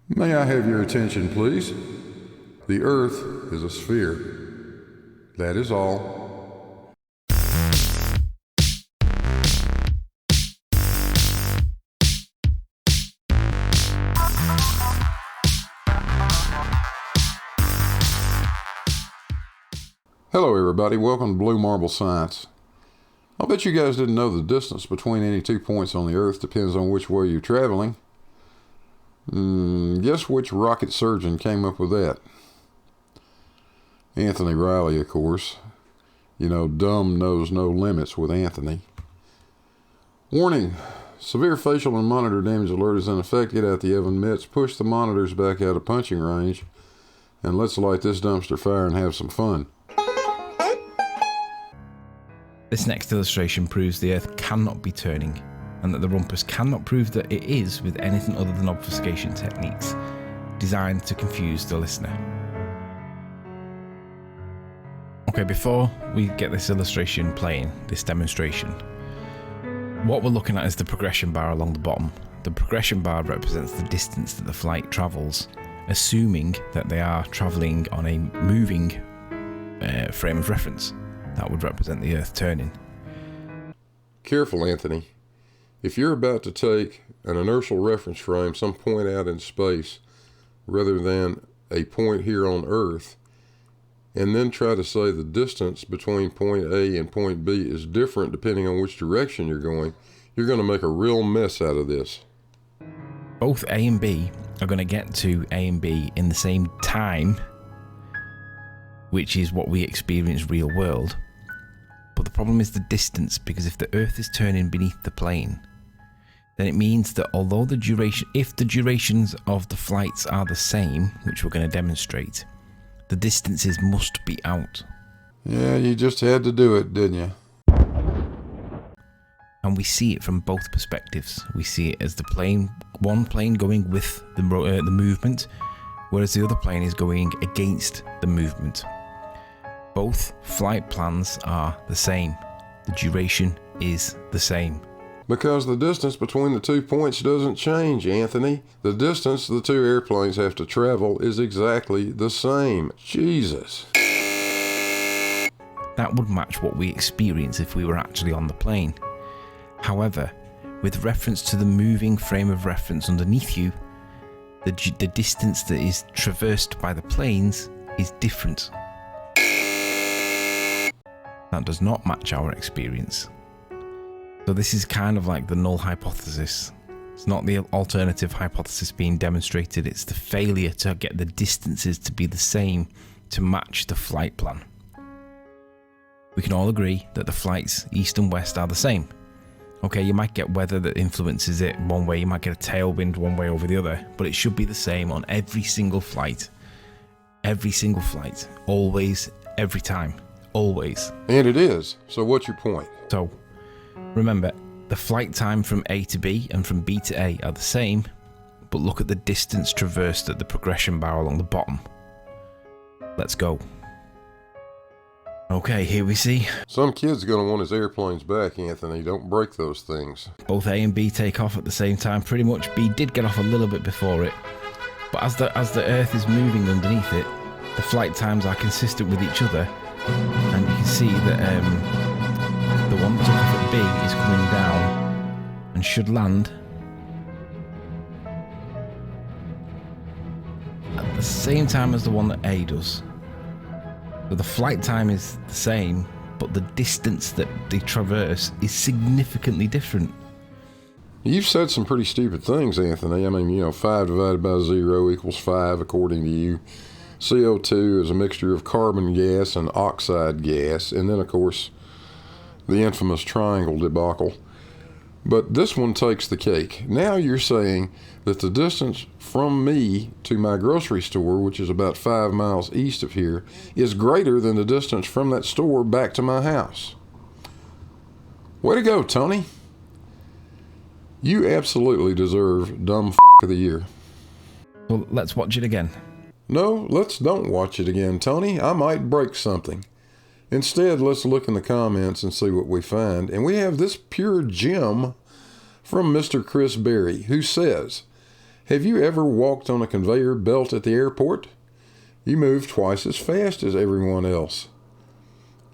May I have your attention, please? The Earth is a sphere. That is all. Hello everybody, welcome to Blue Marble Science. I'll bet you guys didn't know the distance between any 2 points on the Earth depends on which way you're traveling. Guess which rocket surgeon came up with that? Anthony Riley, of course. You know, dumb knows no limits with Anthony. Warning, severe facial and monitor damage alert is in effect. Get out the oven mitts, push the monitors back out of punching range, and let's light this dumpster fire and have some fun. This next illustration proves the Earth cannot be turning, and that the rumpus cannot prove that it is with anything other than obfuscation techniques designed to confuse the listener. Okay, before we get this illustration playing, this demonstration, what we're looking at is the progression bar along the bottom. The progression bar represents the distance that the flight travels, assuming that they are travelling on a moving frame of reference. That would represent the Earth turning. Careful, Anthony. If you're about to take an inertial reference frame, some point out in space, rather than a point here on Earth, and then try to say the distance between point A and point B is different depending on which direction you're going to make a real mess out of this. Both A and B are going to get to A and B in the same time, which is what we experience real world. But the problem is the distance, because if the Earth is turning beneath the plane, then it means that although if the durations of the flights are the same, which we're going to demonstrate, the distances must be out. Yeah, you just had to do it, didn't you? And we see it from both perspectives. We see it as one plane going with the movement, whereas the other plane is going against the movement. Both flight plans are the same. The duration is the same. Because the distance between the 2 points doesn't change, Anthony. The distance the two airplanes have to travel is exactly the same. Jesus. That would match what we experience if we were actually on the plane. However, with reference to the moving frame of reference underneath you, the distance that is traversed by the planes is different. That does not match our experience. So this is kind of like the null hypothesis. It's not the alternative hypothesis being demonstrated, it's the failure to get the distances to be the same to match the flight plan. We can all agree that the flights east and west are the same. Okay, you might get weather that influences it one way, you might get a tailwind one way over the other, but it should be the same on every single flight. Every single flight. Always, every time. Always. And it is. So what's your point? So, remember, the flight time from A to B and from B to A are the same, but look at the distance traversed at the progression bar along the bottom. Let's go. Okay, here we see. Some kid's going to want his airplanes back, Anthony. Don't break those things. Both A and B take off at the same time. Pretty much B did get off a little bit before it, but as the Earth is moving underneath it, the flight times are consistent with each other, and you can see that the one that took off at B is coming down and should land at the same time as the one that A does. So the flight time is the same, but the distance that they traverse is significantly different. You've said some pretty stupid things, Anthony. I mean, 5 divided by 0 equals 5, according to you. CO2 is a mixture of carbon gas and oxide gas, and then, of course, the infamous triangle debacle. But this one takes the cake. Now you're saying that the distance from me to my grocery store, which is about 5 miles east of here, is greater than the distance from that store back to my house. Way to go, Tony. You absolutely deserve Dumb F*** of the Year. Well, let's watch it again. No, don't watch it again, Tony. I might break something. Instead, let's look in the comments and see what we find. And we have this pure gem from Mr. Chris Berry, who says, Have you ever walked on a conveyor belt at the airport? You move twice as fast as everyone else.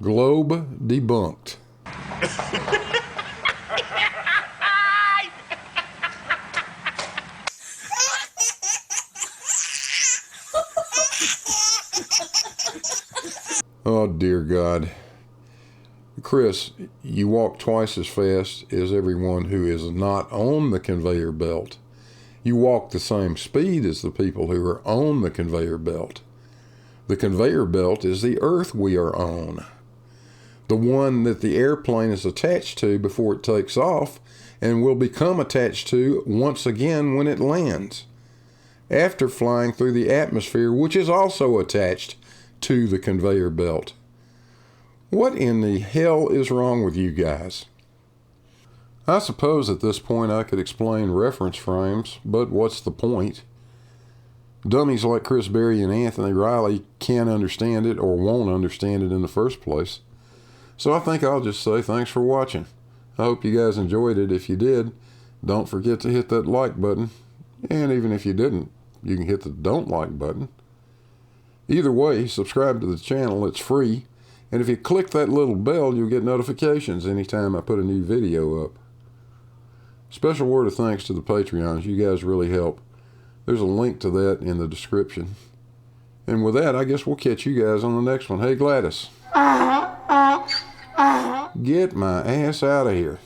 Globe debunked. Oh, dear God. Chris, you walk twice as fast as everyone who is not on the conveyor belt. You walk the same speed as the people who are on the conveyor belt. The conveyor belt is the earth we are on, the one that the airplane is attached to before it takes off and will become attached to once again when it lands, after flying through the atmosphere, which is also attached to the conveyor belt. What in the hell is wrong with you guys? I suppose at this point I could explain reference frames, but what's the point? Dummies like Chris Berry and Anthony Riley can't understand it or won't understand it in the first place. So I think I'll just say thanks for watching. I hope you guys enjoyed it. If you did, don't forget to hit that like button. And even if you didn't, you can hit the don't like button. Either way, subscribe to the channel. It's free. And if you click that little bell, you'll get notifications anytime I put a new video up. Special word of thanks to the Patreons. You guys really help. There's a link to that in the description. And with that, I guess we'll catch you guys on the next one. Hey, Gladys. Get my ass out of here.